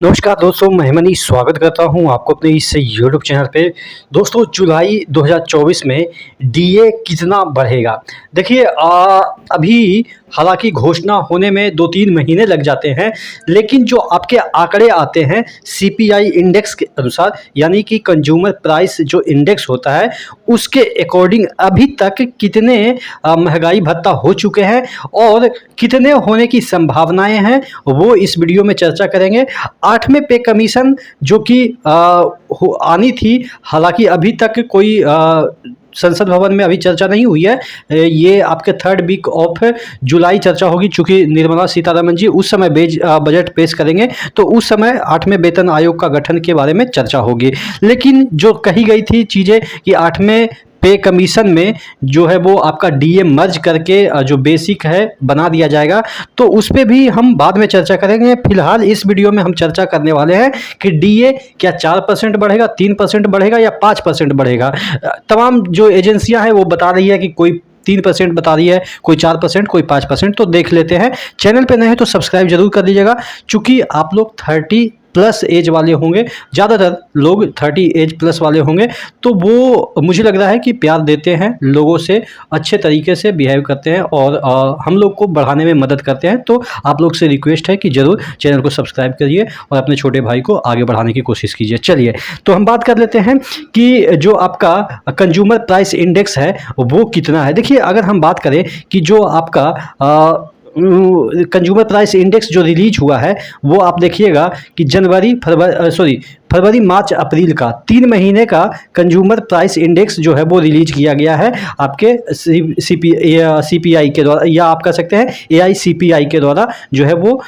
नमस्कार दोस्तों, मैं मनीष स्वागत करता हूं आपको अपने इस यूट्यूब चैनल पे। दोस्तों, जुलाई 2024 में डीए कितना बढ़ेगा? देखिए, अभी हालांकि घोषणा होने में 2-3 महीने लग जाते हैं, लेकिन जो आपके आंकड़े आते हैं सीपीआई इंडेक्स के अनुसार, यानी कि कंज्यूमर प्राइस जो इंडेक्स होता है, उसके अकॉर्डिंग अभी तक कितने महंगाई भत्ता हो चुके हैं और कितने होने की संभावनाएं हैं, वो इस वीडियो में चर्चा करेंगे। 8वें पे कमीशन जो कि आनी थी, हालांकि अभी तक कोई संसद भवन में अभी चर्चा नहीं हुई है। ये आपके 3rd वीक ऑफ जुलाई चर्चा होगी, चूंकि निर्मला सीतारमन जी उस समय बजट पेश करेंगे, तो उस समय 8वें वेतन आयोग का गठन के बारे में चर्चा होगी। लेकिन जो कही गई थी चीज़ें कि 8वें पे कमीशन में जो है वो आपका डीए मर्ज करके जो बेसिक है बना दिया जाएगा, तो उस पर भी हम बाद में चर्चा करेंगे। फिलहाल इस वीडियो में हम चर्चा करने वाले हैं कि डीए क्या 4% बढ़ेगा, 3% बढ़ेगा या 5% बढ़ेगा। तमाम जो एजेंसियां हैं वो बता रही है कि कोई 3% बता रही है, कोई 4%, कोई 5%। तो देख लेते हैं। चैनल पे नए हैं तो सब्सक्राइब जरूर कर दीजिएगा, चूंकि आप लोग 30 प्लस एज वाले होंगे, ज़्यादातर लोग 30 एज प्लस वाले होंगे, तो वो मुझे लग रहा है कि प्यार देते हैं, लोगों से अच्छे तरीके से बिहेव करते हैं और हम लोग को बढ़ाने में मदद करते हैं। तो आप लोग से रिक्वेस्ट है कि ज़रूर चैनल को सब्सक्राइब करिए और अपने छोटे भाई को आगे बढ़ाने की कोशिश कीजिए। चलिए, तो हम बात कर लेते हैं कि जो आपका कंज्यूमर प्राइस इंडेक्स है वो कितना है। देखिए, अगर हम बात करें कि जो आपका कंज्यूमर प्राइस इंडेक्स जो रिलीज हुआ है, वो आप देखिएगा कि फरवरी मार्च अप्रैल का 3 महीने का कंज्यूमर प्राइस इंडेक्स जो है वो रिलीज किया गया है आपके सीपीआई के द्वारा, या आप कह सकते हैं एआईसीपीआई के द्वारा, जो है वो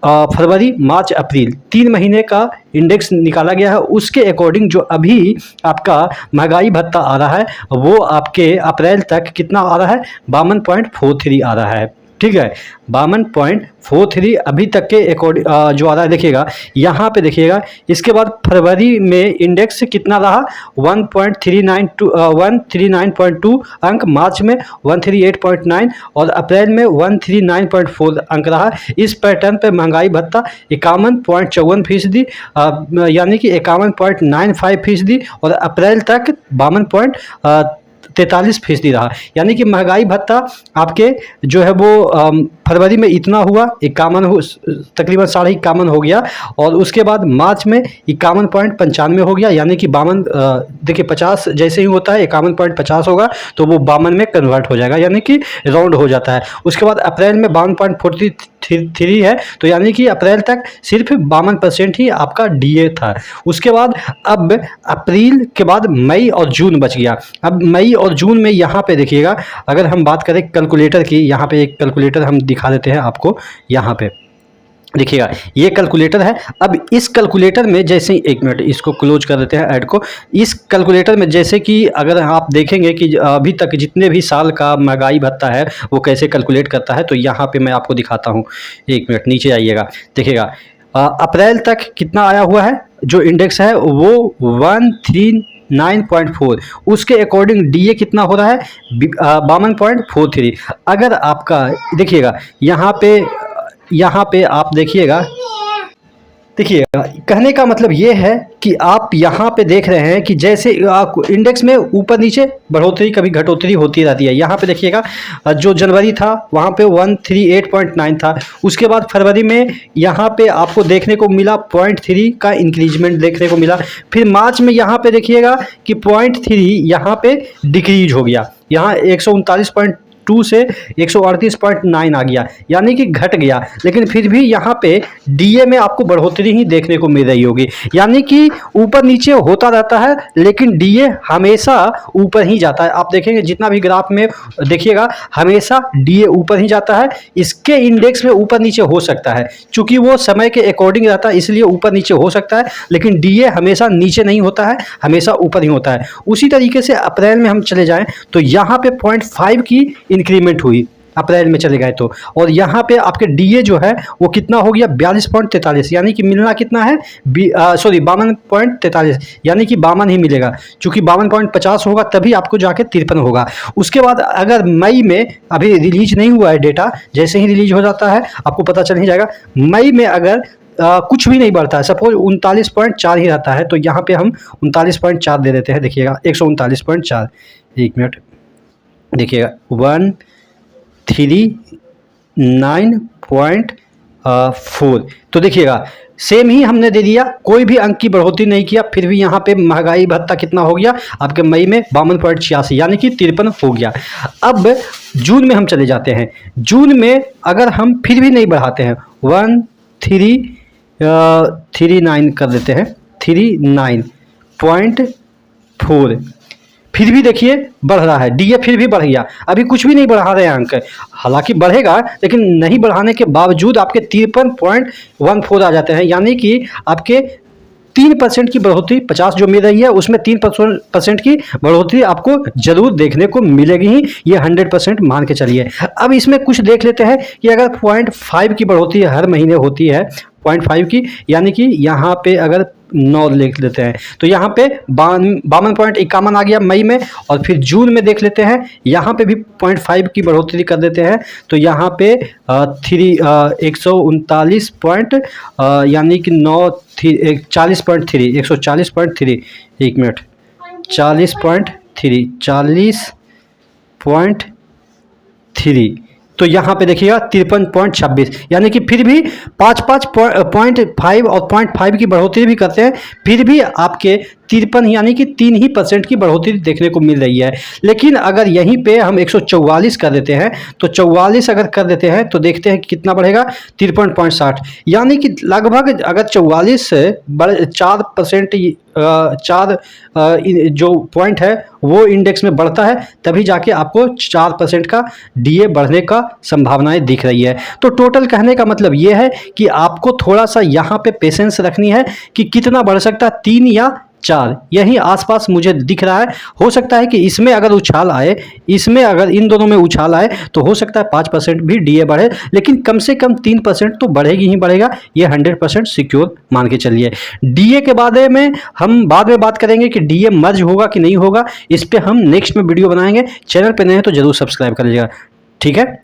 फरवरी मार्च अप्रैल 3 महीने का इंडेक्स निकाला गया है। उसके अकॉर्डिंग जो अभी आपका महंगाई भत्ता आ रहा है वो आपके अप्रैल तक कितना आ रहा है, 52.43 आ रहा है। ठीक है, 52.43 अभी तक के अकॉर्डिंग जो आ रहा है। देखिएगा, यहाँ पे देखिएगा, इसके बाद फरवरी में इंडेक्स कितना रहा, 139.2 अंक, मार्च में 138.9 और अप्रैल में 139.4 अंक रहा। इस पैटर्न पे महंगाई भत्ता 51.54%, यानी कि 51.95%, और अप्रैल तक 43% रहा। यानी कि महंगाई भत्ता आपके जो है वो फरवरी में इतना हुआ, 51 तकरीबन 51.5 हो गया, और उसके बाद मार्च में 51.95 हो गया, यानी कि 52, देखिए 50 जैसे ही होता है 51.50 होगा तो वो 52 में कन्वर्ट हो जाएगा, यानी कि राउंड हो जाता है। उसके बाद अप्रैल में 52.43 है, तो यानी कि अप्रैल तक सिर्फ 52% ही आपका डीए था। उसके बाद अब अप्रैल के बाद मई और जून बच गया। अब मई और जून में यहाँ पे देखिएगा, अगर हम बात करें कैलकुलेटर की, यहाँ पे एक कैलकुलेटर हम दिखा देते हैं आपको। यहाँ पे देखिएगा, ये कैलकुलेटर है। अब इस कैलकुलेटर में जैसे ही, एक मिनट इसको क्लोज कर देते हैं ऐड को। इस कैलकुलेटर में जैसे कि अगर आप देखेंगे कि अभी तक जितने भी साल का महंगाई भत्ता है वो कैसे कैलकुलेट करता है, तो यहाँ पे मैं आपको दिखाता हूँ। एक मिनट नीचे आइएगा, देखिएगा अप्रैल तक कितना आया हुआ है, जो इंडेक्स है वो 139.4, उसके अकॉर्डिंग डीए कितना हो रहा है, 52.43। अगर आपका देखिएगा यहाँ पे आप देखिएगा, कहने का मतलब ये है कि आप यहाँ पे देख रहे हैं कि जैसे इंडेक्स में ऊपर नीचे बढ़ोतरी कभी घटोतरी होती रहती है। यहाँ पे देखिएगा, जो जनवरी था वहाँ पे 138.9 था, उसके बाद फरवरी में यहाँ पे आपको देखने को मिला 0.3 का इंक्रीजमेंट देखने को मिला। फिर मार्च में यहाँ पे देखिएगा कि 0.3 यहाँ पे डिक्रीज हो गया, यहाँ 139.2 से 138.9 आ गया, यानी कि घट गया। लेकिन फिर भी यहाँ पे डीए में आपको बढ़ोतरी ही देखने को मिल रही होगी, यानी कि ऊपर नीचे होता रहता है, लेकिन डीए हमेशा ऊपर ही जाता है। आप देखेंगे जितना भी ग्राफ में देखिएगा, हमेशा डीए ऊपर ही जाता है। इसके इंडेक्स में ऊपर नीचे हो सकता है, चूंकि वो समय के अकॉर्डिंग रहता है, इसलिए ऊपर नीचे हो सकता है, लेकिन डीए हमेशा नीचे नहीं होता है, हमेशा ऊपर ही होता है। उसी तरीके से अप्रैल में हम चले जाएं तो यहाँ पे 0.5 की इंक्रीमेंट हुई अप्रैल में चले गए तो, और यहाँ पे आपके डीए जो है वो कितना हो गया, 42.43, यानी कि मिलना कितना है, 52.43, यानी कि 52 ही मिलेगा, चूंकि 52.50 होगा तभी आपको जाके 53 होगा। उसके बाद अगर मई में, अभी रिलीज नहीं हुआ है डेटा, जैसे ही रिलीज हो जाता है आपको पता चल ही जाएगा, मई में अगर कुछ भी नहीं बढ़ता है, सपोज 39.4 ही रहता है, तो यहाँ पे हम 39.4 दे देते हैं। देखिएगा 139.4, 1 मिनट देखिएगा 139.4। तो देखिएगा सेम ही हमने दे दिया, कोई भी अंक की बढ़ोतरी नहीं किया, फिर भी यहाँ पे महंगाई भत्ता कितना हो गया आपके मई में 52.86 यानी कि 53 हो गया। अब जून में हम चले जाते हैं। जून में अगर हम फिर भी नहीं बढ़ाते हैं 139 कर देते हैं 39.4, फिर भी देखिए बढ़ रहा है, डीए फिर भी बढ़ गया, अभी कुछ भी नहीं बढ़ा रहे हैं अंक, हालांकि बढ़ेगा लेकिन नहीं बढ़ाने के बावजूद आपके 53.14 आ जाते हैं, यानी कि आपके 3% की बढ़ोतरी 50 जो मिल रही है उसमें 3% की बढ़ोतरी आपको जरूर देखने को मिलेगी ही, ये 100% मान के चलिए। अब इसमें कुछ देख लेते हैं कि अगर 0.5 की बढ़ोतरी हर महीने होती है 0.5 की, यानी कि यहाँ पे अगर 9 लिख लेते हैं तो यहाँ पे 52.51 आ गया मई में, और फिर जून में देख लेते हैं यहाँ पे भी 0.5 की बढ़ोतरी कर देते हैं, तो यहाँ पे 139 पॉइंट यानी कि 40.3 140.3, 1 मिनट 40.3 तो यहाँ पे देखिएगा 53.26, यानी कि फिर भी 5.5 और 0.5 की बढ़ोतरी भी करते हैं, फिर भी आपके 53 यानी कि 3% की बढ़ोतरी देखने को मिल रही है। लेकिन अगर यहीं पे हम 144 कर देते हैं, तो 44 अगर कर देते हैं तो देखते हैं कि कितना बढ़ेगा 53.60, यानी कि लगभग अगर 44 से 4% जो पॉइंट है वो इंडेक्स में बढ़ता है, तभी जाके आपको 4% का डीए बढ़ने का संभावनाएं दिख रही है। तो टोटल कहने का मतलब ये है कि आपको थोड़ा सा यहाँ पे पेशेंस रखनी है कि कितना बढ़ सकता है, 3 या 4 यही आसपास मुझे दिख रहा है। हो सकता है कि इसमें अगर उछाल आए, इसमें अगर इन दोनों में उछाल आए तो हो सकता है 5% भी डीए बढ़े, लेकिन कम से कम 3% तो बढ़ेगी ही बढ़ेगा, ये 100% सिक्योर मान के चलिए। डीए के बारे में हम बाद में बात करेंगे कि डीए मर्ज होगा कि नहीं होगा, इस पर हम नेक्स्ट में वीडियो बनाएंगे। चैनल पर नए हैं तो जरूर सब्सक्राइब कर लीजिएगा, ठीक है।